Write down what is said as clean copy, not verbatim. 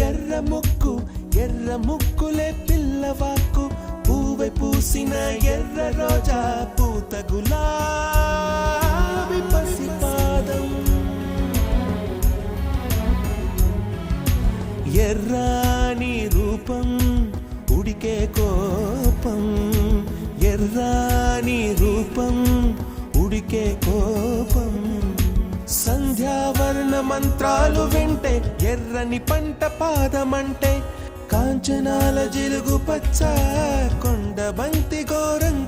ఎర్ర ముక్కు ఎర్ర ముక్కులే పిల్లవాకు పూవై పూసిన ఎర్ర రోజా పూత గులాబీ పసిపాదం ఎర్రాని రూపం ఉడికే కోపం ఎర్రాని రూపం ఉడికే కోపం సంధ్యావర్ణ మంత్రాలు వింటే ఎర్రని పంట పాదమంటే కాంచనాల జిలుగు పచ్చ కొండ బంతి గోరంగ